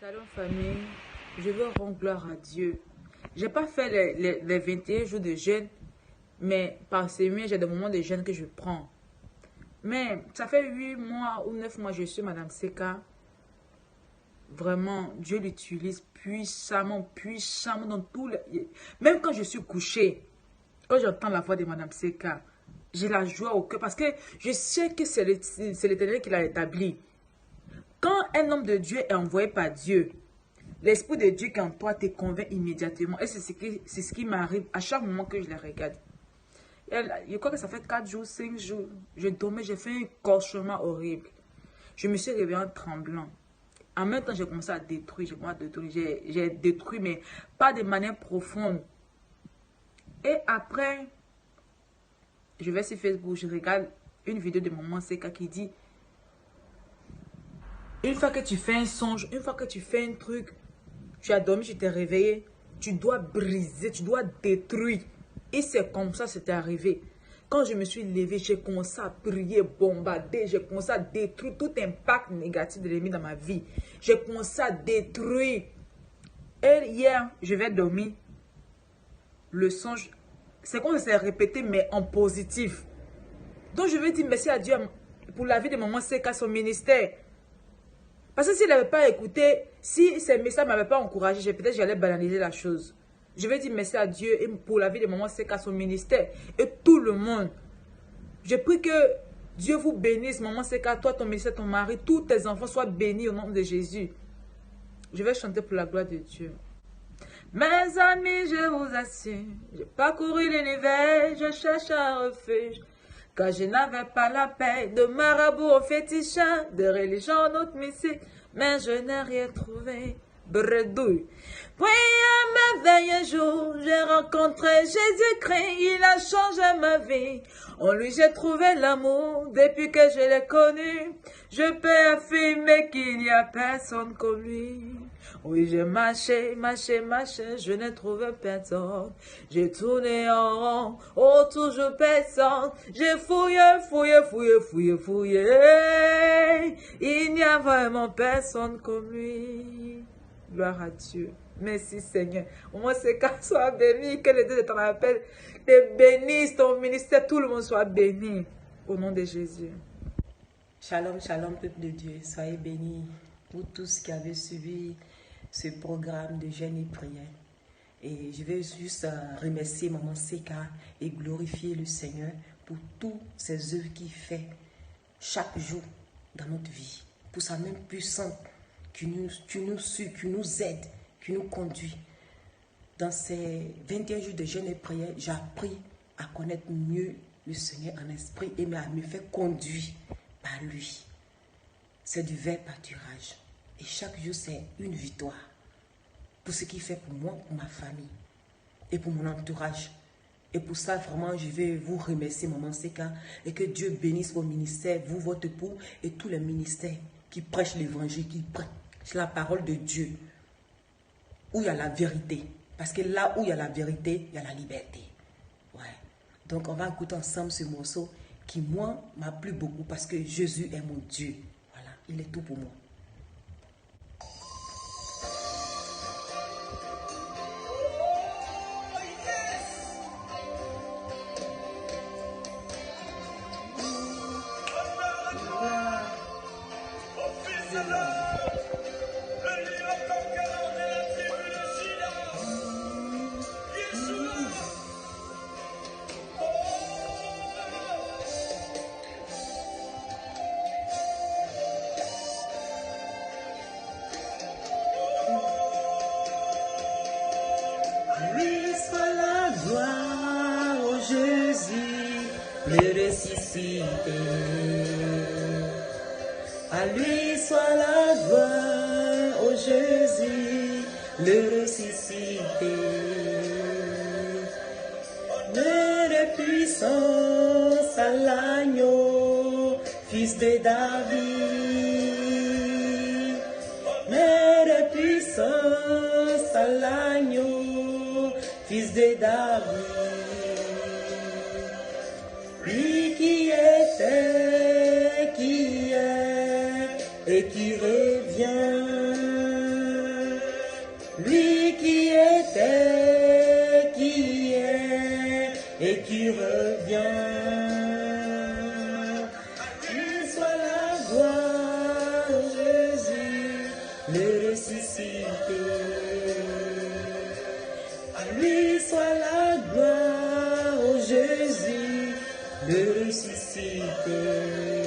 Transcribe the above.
Shalom famille, je veux rendre gloire à Dieu. J'ai pas fait les 21 jours de jeûne, mais par semaine, j'ai des moments de jeûne que je prends. Mais ça fait 8 mois ou 9 mois que je suis Madame Seka. Vraiment, Dieu l'utilise puissamment, puissamment dans tous les... Même quand je suis couchée, quand j'entends la voix de Madame Seka, j'ai la joie au cœur parce que je sais que c'est l'Éternel qui l'a établi. Quand un homme de Dieu est envoyé par Dieu, l'Esprit de Dieu qui est en toi te convainc immédiatement. Et c'est ce qui m'arrive à chaque moment que je les regarde. Je crois que ça fait 4 jours, 5 jours. Je dormais, j'ai fait un cauchemar horrible. Je me suis réveillée en tremblant. En même temps, j'ai commencé à détruire. J'ai détruit, mais pas de manière profonde. Et après, je vais sur Facebook, je regarde une vidéo de Maman Seka qui dit: une fois que tu fais un songe, une fois que tu fais un truc, tu as dormi, tu t'es réveillé, tu dois briser, tu dois détruire. Et c'est comme ça, c'était arrivé. Quand je me suis levée, j'ai commencé à prier, bombarder, j'ai commencé à détruire tout impact négatif de l'ennemi dans ma vie. J'ai commencé à détruire. Et hier, je vais dormir. Le songe, c'est comme ça s'est répété, mais en positif. Donc je veux dire merci à Dieu pour la vie de Maman Seka, son ministère. Parce que s'il n'avait pas écouté, si ces messages ne m'avaient pas encouragé, peut-être j'allais banaliser la chose. Je vais dire merci à Dieu et pour la vie de Maman Seka, son ministère et tout le monde. Je prie que Dieu vous bénisse, Maman Seka, toi, ton ministère, ton mari, tous tes enfants soient bénis au nom de Jésus. Je vais chanter pour la gloire de Dieu. Mes amis, je vous assure, j'ai parcouru l'univers, je cherche un refuge. Car je n'avais pas la paix de marabout au fétichin, de religion en autre mystique, mais je n'ai rien trouvé. Bredouille. Puis un merveilleux jour, j'ai rencontré Jésus-Christ, il a changé ma vie. En lui j'ai trouvé l'amour, depuis que je l'ai connu. Je peux affirmer qu'il n'y a personne comme lui. Oui, j'ai marché, je n'ai trouvé personne. J'ai tourné en rond, autour je personne. J'ai fouillé. Il n'y a vraiment personne comme lui. Gloire à Dieu. Merci Seigneur. Maman Seka soit béni, que les deux de ton appel te bénisse, ton ministère, tout le monde soit béni. Au nom de Jésus. Shalom, shalom, peuple de Dieu. Soyez bénis pour tous qui avez suivi ce programme de jeûne et prière. Et je vais juste remercier Maman Seka et glorifier le Seigneur pour toutes ces œuvres qu'il fait chaque jour dans notre vie. Pour sa main puissante qui nous suit, qui nous aide, qui nous conduit. Dans ces 21 jours de jeûne et prière, j'ai appris à connaître mieux le Seigneur en esprit et à me faire conduire par lui. C'est du vrai pâturage. Et chaque jour, c'est une victoire. Pour ce qu'il fait pour moi, pour ma famille et pour mon entourage. Et pour ça, vraiment, je vais vous remercier, Maman Seka, et que Dieu bénisse vos ministères, vous, votre époux, et tous les ministères qui prêchent l'évangile, qui prêchent la parole de Dieu, où il y a la vérité. Parce que là où il y a la vérité, il y a la liberté. Ouais. Donc, on va écouter ensemble ce morceau qui, moi, m'a plu beaucoup parce que Jésus est mon Dieu. Voilà, il est tout pour moi. Le ressuscité. À lui soit la gloire, ô Jésus, le ressuscité. Mère puissance à l'agneau, fils de David. Mère puissance à l'agneau, fils de David. Lui qui était, qui est et qui revient. lui qui était, qui est et qui revient. Lui soit la gloire, Jésus, le ressuscité. Lui soit la gloire, Jésus, le ressuscité.